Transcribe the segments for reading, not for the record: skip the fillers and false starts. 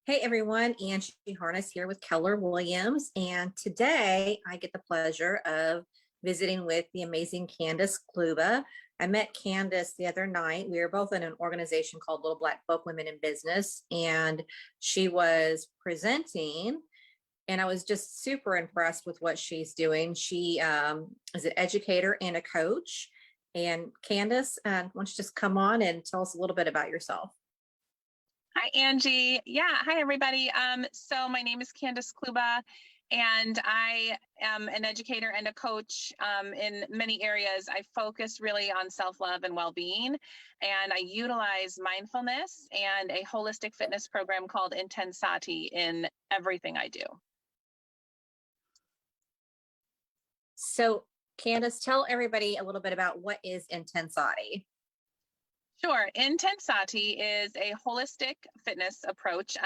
Hey everyone, Angie Harness here with Keller Williams, and today I get the pleasure of visiting with the amazing Candace Kluba. I met Candace the other night. We were both in an organization called Little Black Folk Women in Business, and she was presenting, and I was just super impressed with what she's doing. She is an educator and a coach. And Candace, why don't you just come on and tell us a little bit about yourself? Hi, Angie. Yeah, hi, everybody. So my name is Candace Kluba, and I am an educator and a coach in many areas. I focus really on self-love and well-being, and I utilize mindfulness and a holistic fitness program called IntenSati in everything I do. So, Candace, tell everybody a little bit about what is IntenSati. Sure. IntenSati is a holistic fitness approach.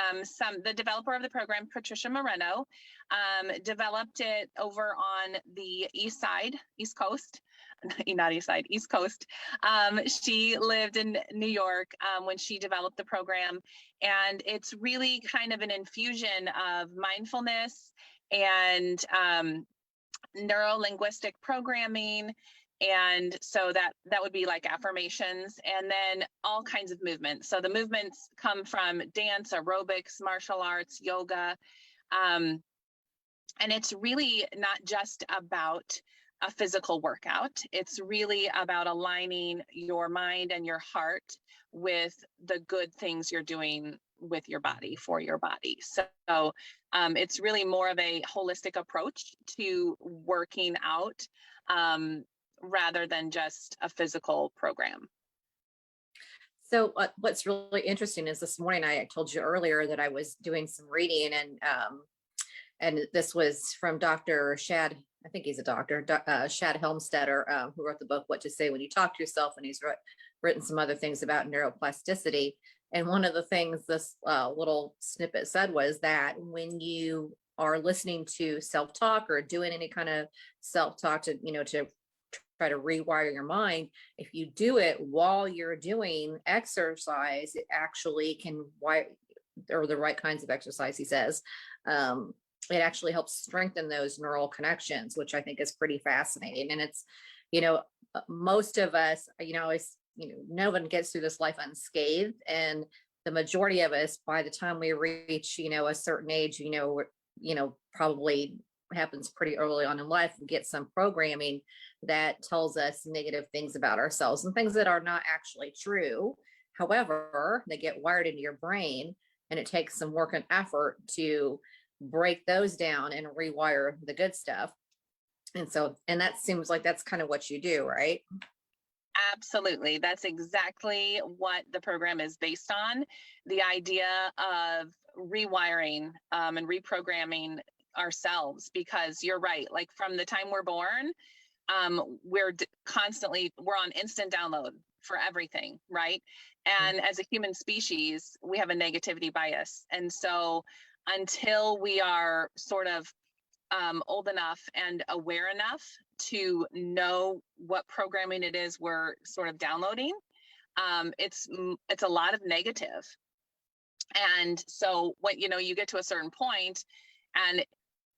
The developer of the program, Patricia Moreno, developed it over on the East Coast, not East Side, East Coast. She lived in New York when she developed the program, and it's really kind of an infusion of mindfulness and neuro-linguistic programming. And so that would be like affirmations, and then all kinds of movements. So the movements come from dance, aerobics, martial arts, yoga. And it's really not just about a physical workout. It's really about aligning your mind and your heart with the good things you're doing with your body, for your body. So it's really more of a holistic approach to working out, rather than just a physical program. So what's really interesting is this morning, I told you earlier that I was doing some reading, and this was from Dr. Shad, I think he's a doctor, Shad Helmstetter, who wrote the book, What to Say When You Talk to Yourself, and he's written some other things about neuroplasticity. And one of the things this little snippet said was that when you are listening to self-talk or doing any kind of self-talk to try to rewire your mind, if you do it while you're doing exercise, it actually can wire, or the right kinds of exercise, he says, it actually helps strengthen those neural connections, which I think is pretty fascinating. And it's, most of us, no one gets through this life unscathed. And the majority of us, by the time we reach, a certain age, probably happens pretty early on in life, we get some programming that tells us negative things about ourselves and things that are not actually true. However, they get wired into your brain, and it takes some work and effort to break those down and rewire the good stuff. And that seems like that's kind of what you do, right? Absolutely. That's exactly what the program is based on. The idea of rewiring and reprogramming ourselves, because you're right, like from the time we're born, we're on instant download for everything, right? And as a human species, we have a negativity bias. And so until we are sort of old enough and aware enough to know what programming it is we're sort of downloading, it's a lot of negative. And so when you get to a certain point, and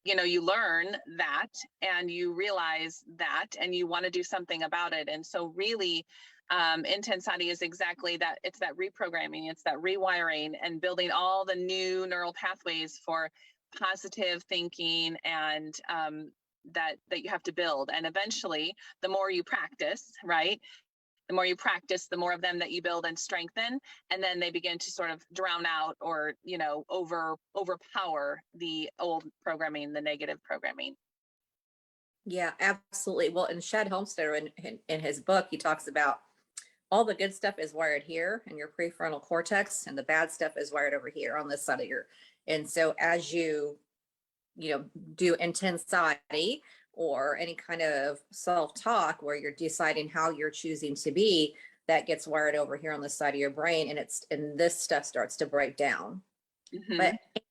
you learn that, and you realize that, and you want to do something about it. And so really, IntenSati is exactly that. It's that reprogramming, it's that rewiring, and building all the new neural pathways for positive thinking, and that you have to build. And eventually, the more you practice, right? The more you practice, the more of them that you build and strengthen, and then they begin to sort of drown out, or overpower the old programming, the negative programming. Yeah, absolutely. Well, in Shad Helmstetter, in his book, he talks about all the good stuff is wired here in your prefrontal cortex, and the bad stuff is wired over here on this side of your. And so as you do IntenSati or any kind of self-talk where you're deciding how you're choosing to be, that gets wired over here on the side of your brain, and this stuff starts to break down. Mm-hmm. But it's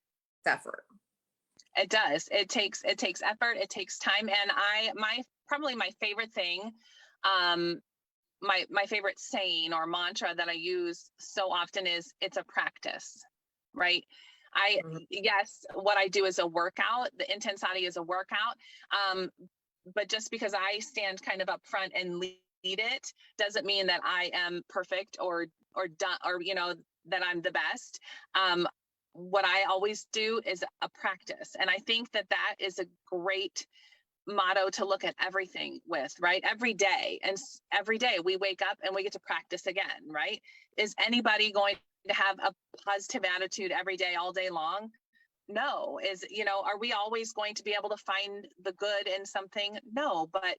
effort. It does. It takes effort. It takes time. And probably my favorite thing, my favorite saying or mantra that I use so often is, it's a practice, right? Mhm. Yes, what I do is a workout. The IntenSati is a workout. But just because I stand kind of up front and lead it doesn't mean that I am perfect or done, or, that I'm the best. What I always do is a practice. And I think that that is a great motto to look at everything with, right? Every day. And every day we wake up and we get to practice again, right? Is anybody going to have a positive attitude every day, all day long? No. Are we always going to be able to find the good in something? No, but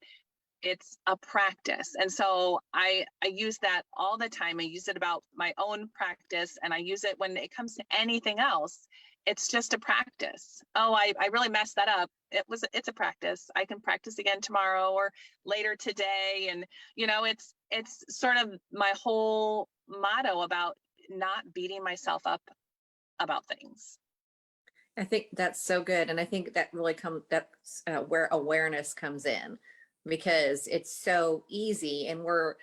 it's a practice. And so I use that all the time. I use it about my own practice, and I use it when it comes to anything else. It's just a practice. Oh, I really messed that up. It's a practice. I can practice again tomorrow or later today. And, it's sort of my whole motto about not beating myself up about things. I think that's so good. And I think that really that's where awareness comes in, because it's so easy, and we're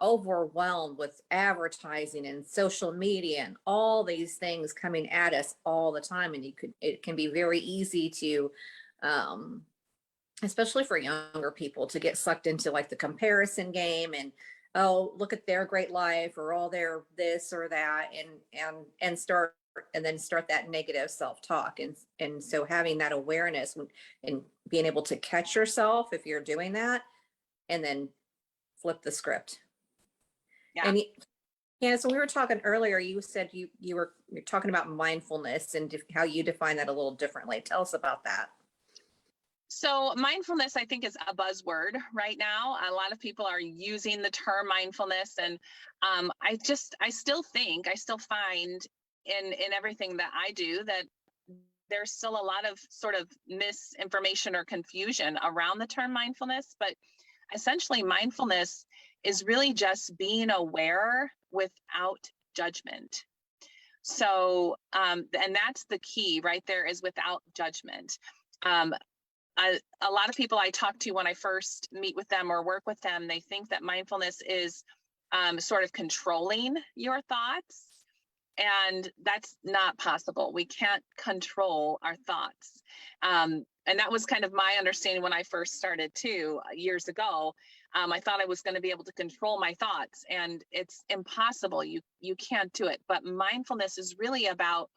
overwhelmed with advertising and social media and all these things coming at us all the time. And it can be very easy to, especially for younger people, to get sucked into like the comparison game and, oh, look at their great life, or all their this or that, and start that negative self-talk. And so having that awareness and being able to catch yourself if you're doing that, and then flip the script. Yeah. And so we were talking earlier, you said you're talking about mindfulness and how you define that a little differently. Tell us about that. So mindfulness, I think, is a buzzword right now. A lot of people are using the term mindfulness, and I still find in everything that I do that there's still a lot of sort of misinformation or confusion around the term mindfulness. But essentially, mindfulness is really just being aware without judgment. So, and that's the key right there, is without judgment. A lot of people I talk to when I first meet with them or work with them, they think that mindfulness is sort of controlling your thoughts. And that's not possible. We can't control our thoughts. And that was kind of my understanding when I first started too, years ago. I thought I was going to be able to control my thoughts, and it's impossible. You can't do it. But mindfulness is really about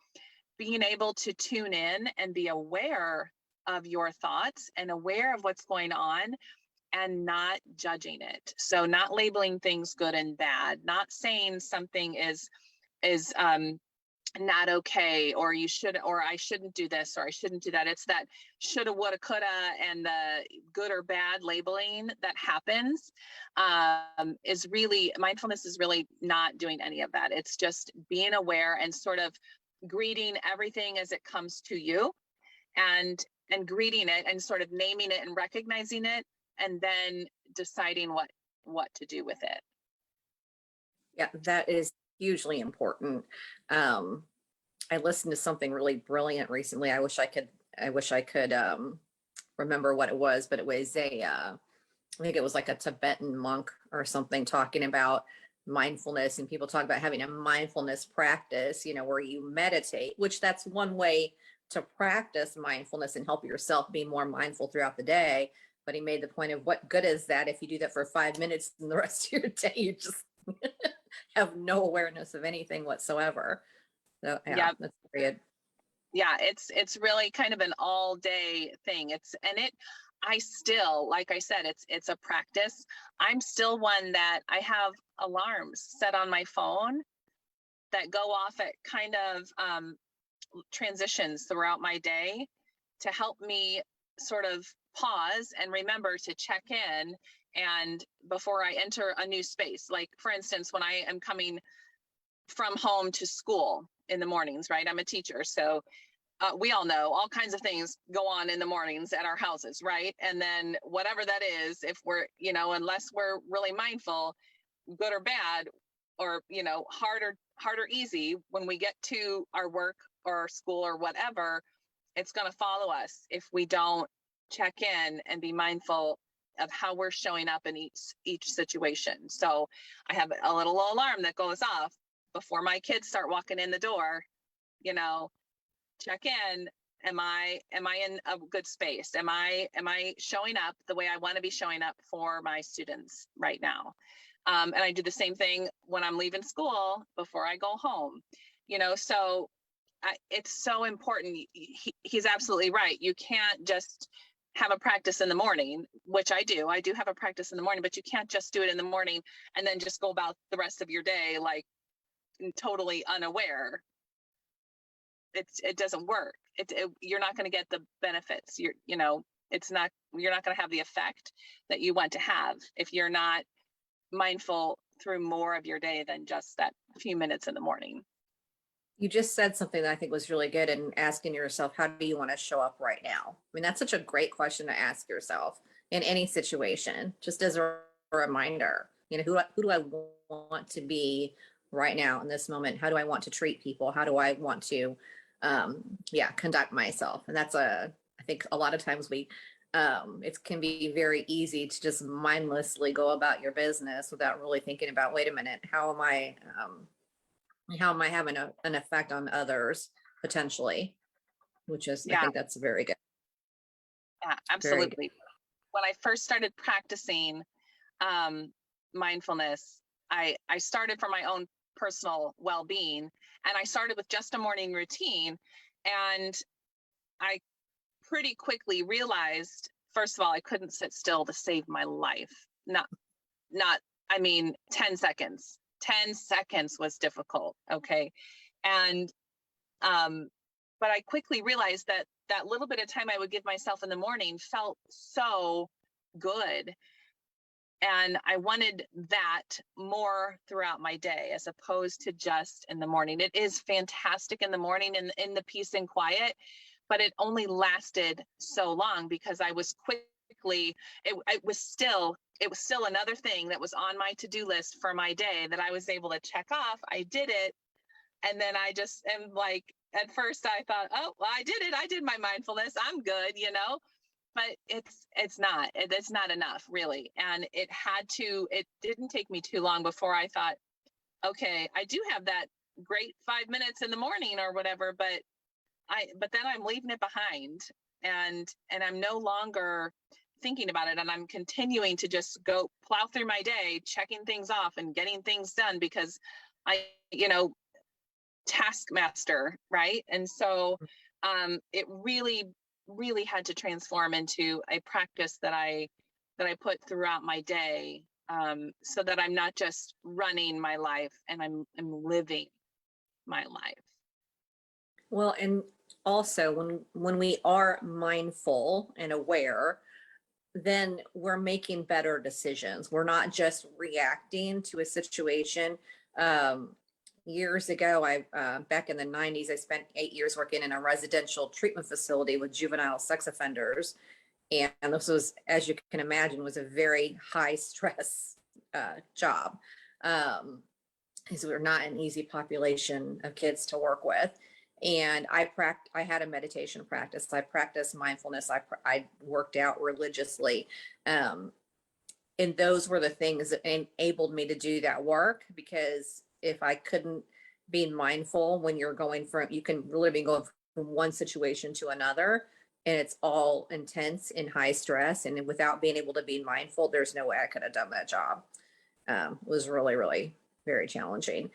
being able to tune in and be aware of your thoughts and aware of what's going on, and not judging it. So not labeling things good and bad, not saying something is not okay, or you should, or I shouldn't do this, or I shouldn't do that. It's that shoulda, woulda, coulda, and the good or bad labeling that happens. Is really, mindfulness is really not doing any of that. It's just being aware and sort of greeting everything as it comes to you, and greeting it and sort of naming it and recognizing it, and then deciding what to do with it. Yeah, that is hugely important. I listened to something really brilliant recently. I wish I could remember what it was, but it was I think it was like a Tibetan monk or something talking about mindfulness, and people talk about having a mindfulness practice, where you meditate, which that's one way to practice mindfulness and help yourself be more mindful throughout the day. But he made the point of, what good is that if you do that for 5 minutes and the rest of your day you just have no awareness of anything whatsoever. So yeah, that's period. Yeah, it's really kind of an all day thing. I still, like I said, it's a practice. I'm still one that I have alarms set on my phone that go off at kind of transitions throughout my day to help me sort of pause and remember to check in, and before I enter a new space. Like, for instance, when I am coming from home to school in the mornings, right? I'm a teacher, so we all know all kinds of things go on in the mornings at our houses, right? And then whatever that is, if we're, unless we're really mindful, good or bad, or, hard or easy, when we get to our work or our school or whatever, it's going to follow us if we don't check in and be mindful of how we're showing up in each situation. So I have a little alarm that goes off before my kids start walking in the door, check in. Am I in a good space? Am I showing up the way I want to be showing up for my students right now? And I do the same thing when I'm leaving school before I go home, so it's so important. He's absolutely right. You can't just have a practice in the morning, which I do have a practice in the morning, but you can't just do it in the morning and then just go about the rest of your day like totally unaware. It doesn't work. You're not going to get the benefits. You're not going to have the effect that you want to have if you're not mindful through more of your day than just that few minutes in the morning. You just said something that I think was really good, and asking yourself, how do you want to show up right now? I mean, that's such a great question to ask yourself in any situation, just as a reminder, who do I want to be right now in this moment? How do I want to treat people? How do I want to, conduct myself? And I think a lot of times it can be very easy to just mindlessly go about your business without really thinking about, wait a minute, how am I having an effect on others potentially, which is, I think that's very good. Yeah, absolutely. Good. When I first started practicing mindfulness, I started for my own personal well-being, and I started with just a morning routine. And I pretty quickly realized, first of all, I couldn't sit still to save my life. 10 seconds. 10 seconds was difficult. Okay. And, but I quickly realized that little bit of time I would give myself in the morning felt so good. And I wanted that more throughout my day, as opposed to just in the morning. It is fantastic in the morning in the peace and quiet, but it only lasted so long because I was quickly, it was still another thing that was on my to-do list for my day that I was able to check off. I did it. And then I just am like, at first I thought, oh, well, I did it. I did my mindfulness. I'm good, but it's not enough really. And it didn't take me too long before I thought, okay, I do have that great 5 minutes in the morning or whatever, but then I'm leaving it behind, and I'm no longer thinking about it, and I'm continuing to just go plow through my day, checking things off and getting things done because taskmaster, right? And so it really, really had to transform into a practice that I put throughout my day, so that I'm not just running my life and I'm living my life. Well, and also when we are mindful and aware, then we're making better decisions. We're not just reacting to a situation. Years ago, back in the 90s, I spent 8 years working in a residential treatment facility with juvenile sex offenders. And this was, as you can imagine, was a very high stress job. Because we're not an easy population of kids to work with. And I had a meditation practice. I practiced mindfulness. I worked out religiously. And those were the things that enabled me to do that work, because if I couldn't be mindful when you can really be going from one situation to another, and it's all intense and high stress. And without being able to be mindful, there's no way I could have done that job. It was really, really very challenging.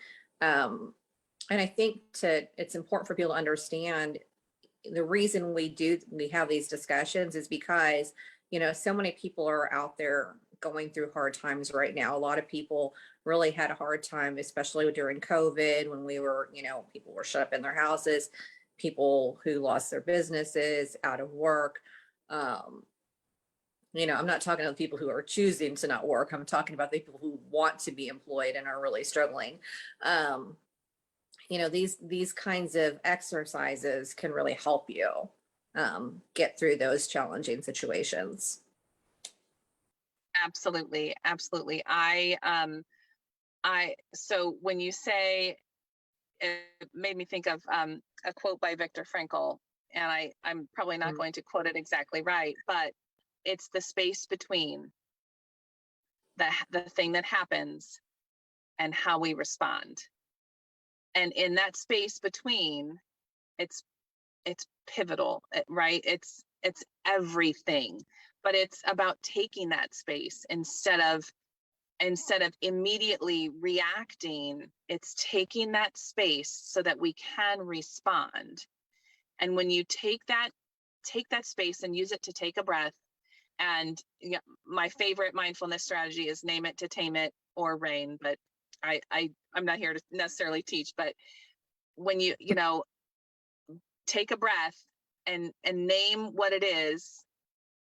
And I think it's important for people to understand the reason we have these discussions is because, so many people are out there going through hard times right now. A lot of people really had a hard time, especially during COVID, when people were shut up in their houses, people who lost their businesses, out of work. I'm not talking about people who are choosing to not work. I'm talking about the people who want to be employed and are really struggling. These kinds of exercises can really help you get through those challenging situations. Absolutely. Absolutely. So when you say, it made me think of a quote by Viktor Frankl, and I'm probably not going to quote it exactly right, but it's the space between the thing that happens and how we respond. And in that space between, it's it's pivotal, right? It's everything, but it's about taking that space instead of immediately reacting. It's taking that space so that we can respond. And when you take that space and use it to take a breath. And yeah, my favorite mindfulness strategy is name it to tame it, or rain, but I'm not here to necessarily teach, but when you take a breath and name what it is,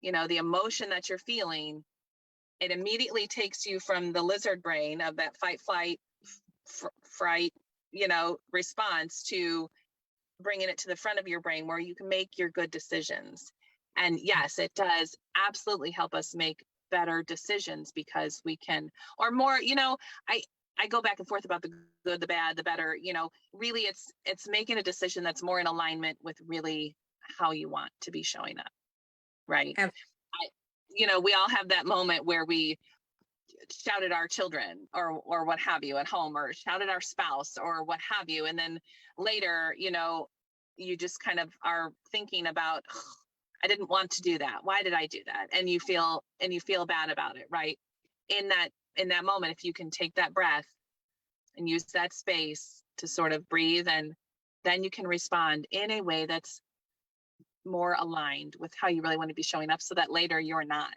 the emotion that you're feeling, it immediately takes you from the lizard brain of that fight, flight, fright, response, to bringing it to the front of your brain where you can make your good decisions. And yes, it does absolutely help us make better decisions, because we can, or more, I go back and forth about the good, the bad, the better, really it's making a decision that's more in alignment with really how you want to be showing up. Right. We all have that moment where we shouted our children or what have you at home, or shouted our spouse or what have you. And then later, you just kind of are thinking about, I didn't want to do that. Why did I do that? And you feel bad about it, right? In that moment, if you can take that breath and use that space to sort of breathe, and then you can respond in a way that's more aligned with how you really want to be showing up, so that later you're not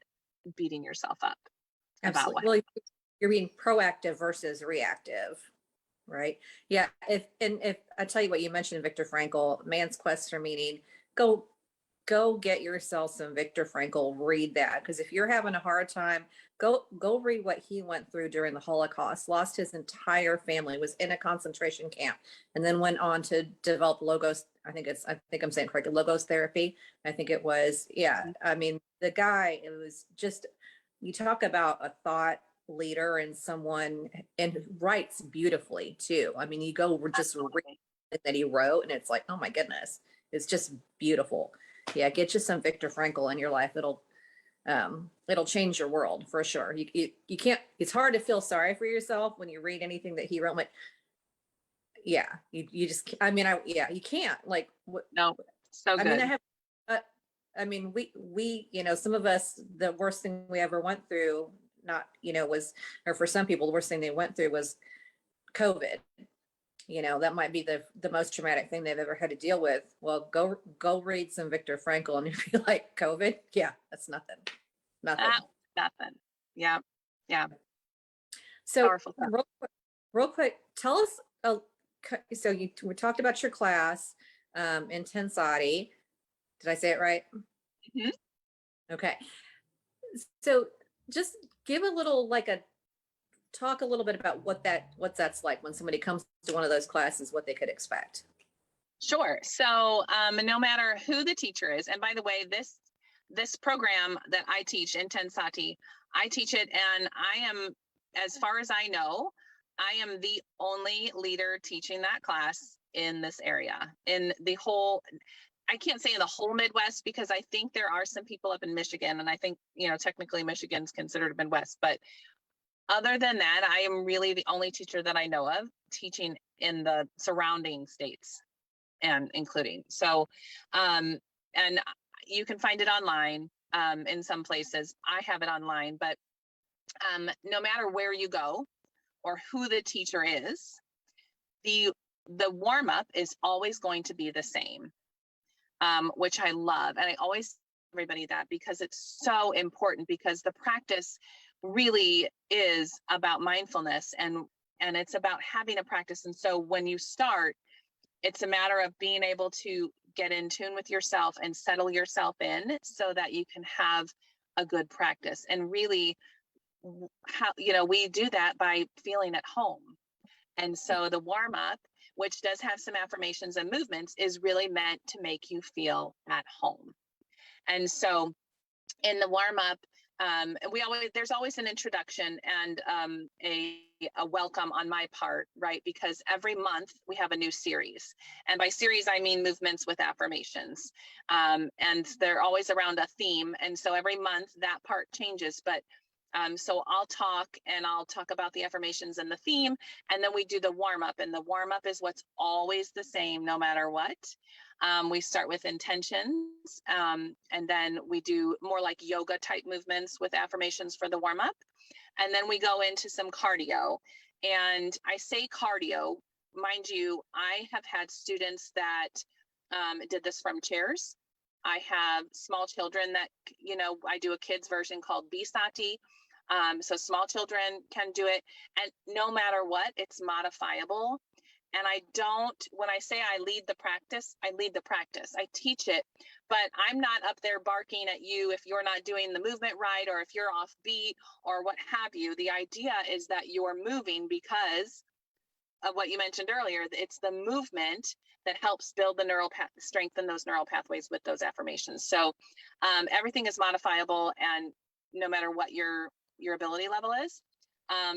beating yourself up. Absolutely. Well, you're being proactive versus reactive, right? Yeah. If I tell you what, you mentioned Viktor Frankl, Man's Quest for Meaning, go get yourself some Viktor Frankl, read that. Because if you're having a hard time, go read what he went through during the Holocaust, lost his entire family, was in a concentration camp, and then went on to develop logos. I think I'm saying correctly, logos therapy. I think it was, yeah. I mean, the guy, it was just, you talk about a thought leader and someone, and who writes beautifully too. I mean, you go just read that he wrote, and it's like, oh my goodness, it's just beautiful. Yeah, get you some Viktor Frankl in your life. It'll change your world for sure. You can't, it's hard to feel sorry for yourself when you read anything that he wrote. Like, yeah, you just, you can't, like, what? No, so good. I mean, we, some of us, the worst thing we ever went through, was, or for some people, the worst thing they went through was COVID. That might be the most traumatic thing they've ever had to deal with. Well, go read some Viktor Frankl, and you'll be like, COVID? Yeah, that's nothing. Nothing. Yeah. So powerful. Real quick, tell us, so we talked about your class, IntenSati. Did I say it right? Mm-hmm. Okay. So just give a little, talk a little bit about what that's like when somebody comes to one of those classes, what they could expect. Sure. So no matter who the teacher is, and by the way, this program that I teach, IntenSati, I teach it, and I am, as far as I know, I am the only leader teaching that class in this area, in the whole, I can't say in the whole Midwest, because I think there are some people up in Michigan, and I think, technically Michigan's considered Midwest, but other than that, I am really the only teacher that I know of teaching in the surrounding states, and including. So, and you can find it online in some places. I have it online, but no matter where you go or who the teacher is, the warm-up is always going to be the same, which I love. And I always tell everybody that, because it's so important, because the practice really is about mindfulness, and it's about having a practice. And so when you start, it's a matter of being able to get in tune with yourself and settle yourself in, so that you can have a good practice. And really, how, we do that by feeling at home. And so the warm up, which does have some affirmations and movements, is really meant to make you feel at home. And so in the warm up, there's always an introduction and a welcome on my part, right? Because every month we have a new series, and by series I mean movements with affirmations, and they're always around a theme. And so every month that part changes, but So I'll talk about the affirmations and the theme, and then we do the warm up, and the warm up is what's always the same no matter what. We start with intentions, and then we do more like yoga type movements with affirmations for the warm up. And then we go into some cardio. And I say cardio, mind you, I have had students that did this from chairs. I have small children that, I do a kids version called IntenSati. So small children can do it. And no matter what, it's modifiable. And when I say I lead the practice, I teach it, but I'm not up there barking at you if you're not doing the movement right, or if you're off beat or what have you. The idea is that you're moving because of what you mentioned earlier. It's the movement that helps build the strengthen those neural pathways with those affirmations. So everything is modifiable, and no matter what your ability level is.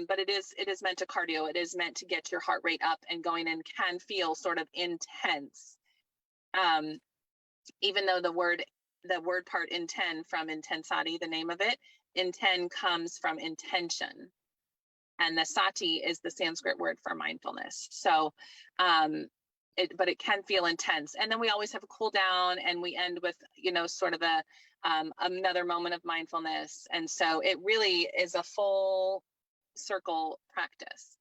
But it is meant to cardio. It is meant to get your heart rate up and going, and can feel sort of intense. Even though the word part inten from IntenSati, the name of it, inten comes from intention. And the sati is the Sanskrit word for mindfulness. So, but it can feel intense. And then we always have a cool down, and we end with, sort of another moment of mindfulness. And so it really is a full circle practice.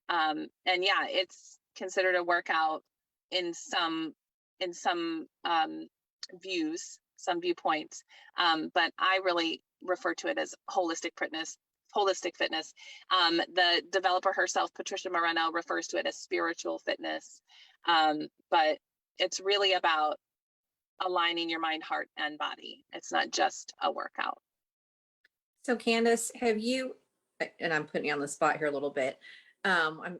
And yeah, it's considered a workout in some viewpoints. But I really refer to it as holistic fitness. The developer herself, Patricia Moreno, refers to it as spiritual fitness. But it's really about aligning your mind, heart, and body. It's not just a workout. So Candace, have you, and I'm putting you on the spot here a little bit, I'm,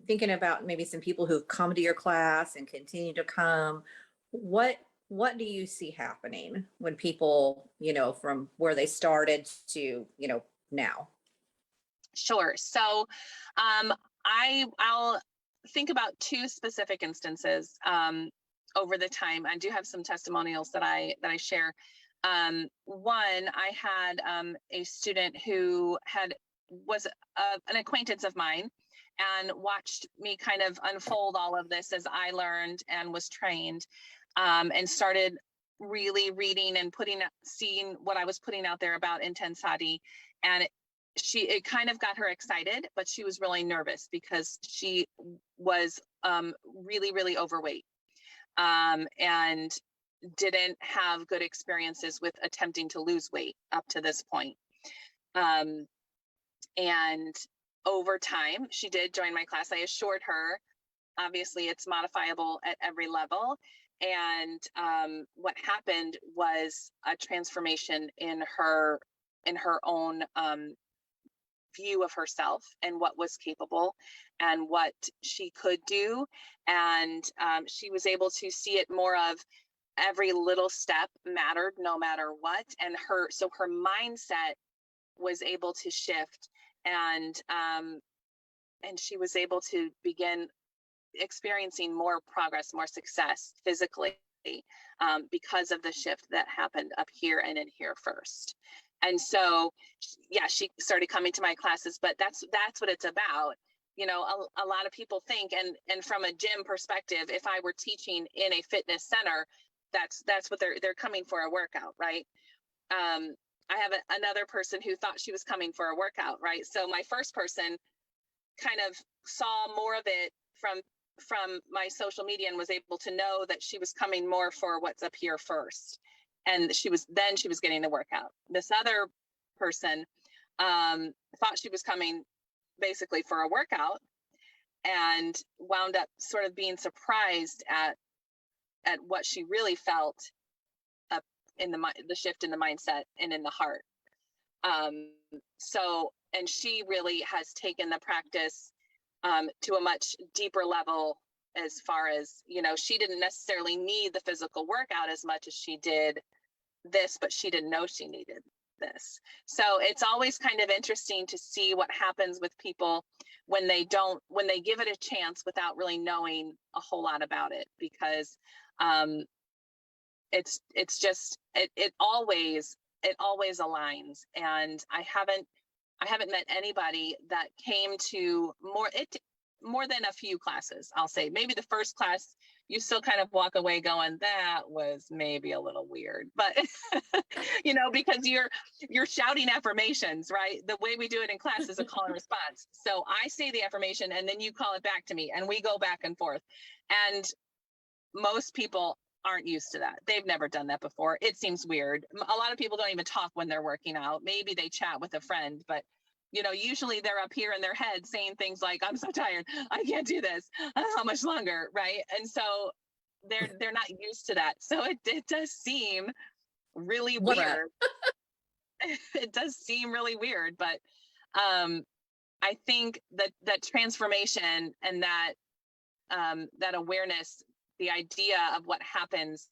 thinking about maybe some people who've come to your class and continue to come. What do you see happening when people, from where they started to, now? Sure. So I'll think about two specific instances over the time. I do have some testimonials that I share. One, I had a student who was an acquaintance of mine, and watched me kind of unfold all of this as I learned and was trained, and started really reading and seeing what I was putting out there about IntenSati. And it kind of got her excited, but she was really nervous because she was really, really overweight, and didn't have good experiences with attempting to lose weight up to this point. And over time, she did join my class. I assured her, obviously it's modifiable at every level. And what happened was a transformation in her own view of herself and what was capable and what she could do. And she was able to see it more of every little step mattered no matter what. And her mindset was able to shift, and she was able to begin experiencing more progress, more success physically, because of the shift that happened up here and in here first. And so, yeah, she started coming to my classes, but that's what it's about. A lot of people think, and from a gym perspective, if I were teaching in a fitness center, that's what they're coming for, a workout, right? I have another person who thought she was coming for a workout, right? So my first person kind of saw more of it from my social media and was able to know that she was coming more for what's up here first. And she was getting the workout. This other person thought she was coming basically for a workout, and wound up sort of being surprised at what she really felt up in the shift in the mindset and in the heart. And she really has taken the practice to a much deeper level, as far as, she didn't necessarily need the physical workout as much as she did this, but she didn't know she needed this. So it's always kind of interesting to see what happens with people when they give it a chance without really knowing a whole lot about it, because it always it always aligns. And I haven't met anybody that came to more than a few classes. I'll say maybe the first class, you still kind of walk away going, that was maybe a little weird, but because you're shouting affirmations, right? The way we do it in class is a call and response. So I say the affirmation and then you call it back to me and we go back and forth. And most people aren't used to that. They've never done that before. It seems weird. A lot of people don't even talk when they're working out. Maybe they chat with a friend, but usually they're up here in their head saying things like, I'm so tired, I can't do this. How much longer, right? And so they're not used to that. So it does seem really weird. It does seem really weird, but I think that transformation and that awareness, the idea of what happens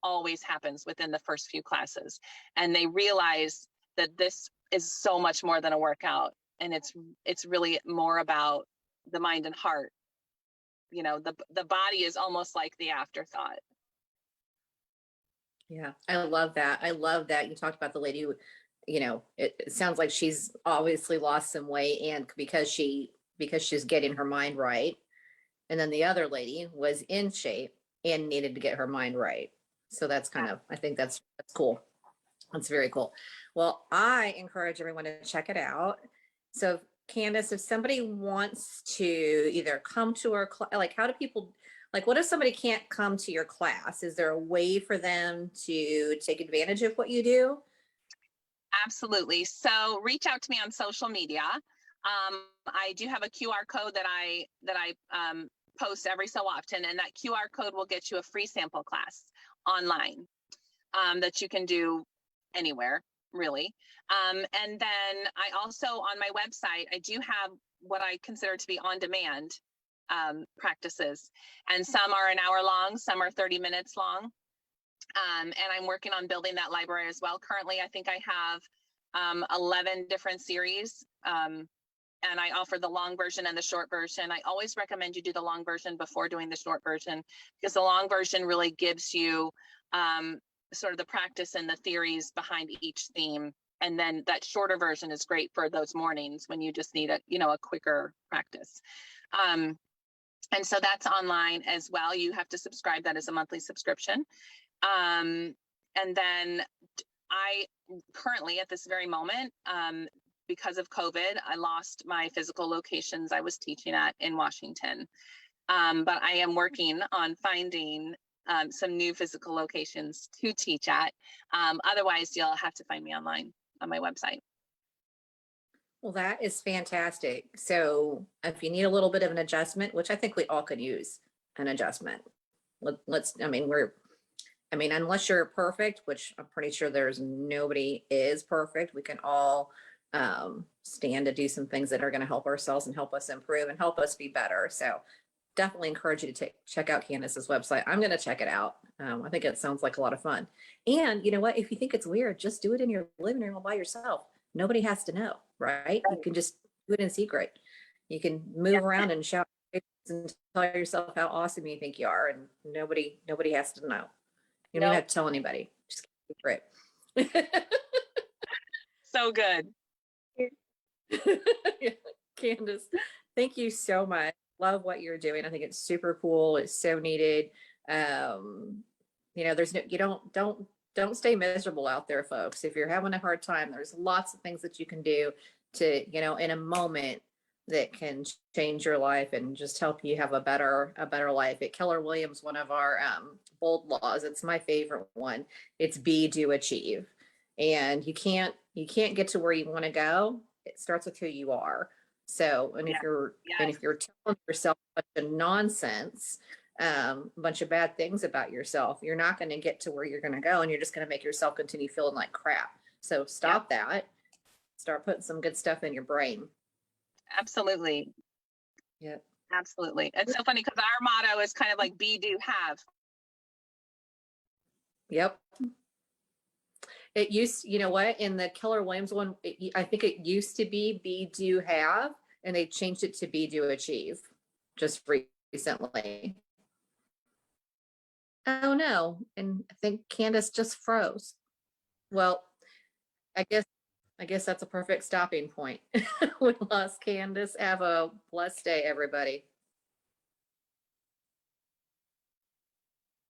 always happens within the first few classes. And they realize that this is so much more than a workout. And it's really more about the mind and heart. The body is almost like the afterthought. Yeah, I love that. I love that you talked about the lady who, it sounds like she's obviously lost some weight, and because she's getting her mind right. And then the other lady was in shape and needed to get her mind right. So that's I think that's cool. That's very cool. Well, I encourage everyone to check it out. So Candace, if somebody wants to either come to our class, how do people, what if somebody can't come to your class? Is there a way for them to take advantage of what you do? Absolutely. So reach out to me on social media. I do have a QR code that I post every so often, and that QR code will get you a free sample class online that you can do anywhere, really. And then I also, on my website, I do have what I consider to be on-demand practices, and some are an hour long, some are 30 minutes long. And I'm working on building that library as well. Currently, I think I have 11 different series. And I offer the long version and the short version. I always recommend you do the long version before doing the short version, because the long version really gives you sort of the practice and the theories behind each theme. And then that shorter version is great for those mornings when you just need a quicker practice. And so that's online as well. You have to subscribe. That is a monthly subscription. And then I currently, at this very moment, because of COVID, I lost my physical locations I was teaching at in Washington. But I am working on finding some new physical locations to teach at. Otherwise, you'll have to find me online on my website. Well, that is fantastic. So if you need a little bit of an adjustment, which I think we all could use an adjustment, unless you're perfect, which I'm pretty sure nobody is perfect. We can all stand to do some things that are going to help ourselves and help us improve and help us be better. So definitely encourage you to check out Candace's website. I'm going to check it out. I think it sounds like a lot of fun. And you know what? If you think it's weird, just do it in your living room all by yourself. Nobody has to know, right? You can just do it in secret. You can move around and shout and tell yourself how awesome you think you are, and nobody has to know. You don't have to tell anybody. Just keep it. So good. Candace, thank you so much. Love what you're doing. I think it's super cool. It's so needed. Don't stay miserable out there, folks. If you're having a hard time, there's lots of things that you can do to, in a moment that can change your life and just help you have a better life. At Keller Williams, one of our bold laws, it's my favorite one. It's be, do, achieve. And you can't get to where you want to go. It starts with who you are. So, if you're telling yourself a bunch of nonsense, a bunch of bad things about yourself, you're not going to get to where you're going to go, and you're just going to make yourself continue feeling like crap. So stop that. Start putting some good stuff in your brain. Absolutely. Yeah. Absolutely. It's so funny because our motto is kind of like be, do, have. Yep. It used, in the Keller Williams one, I think it used to be, do, have, and they changed it to be, do, achieve just recently. Oh no. And I think Candace just froze. Well, I guess that's a perfect stopping point. We lost Candace. Have a blessed day, everybody.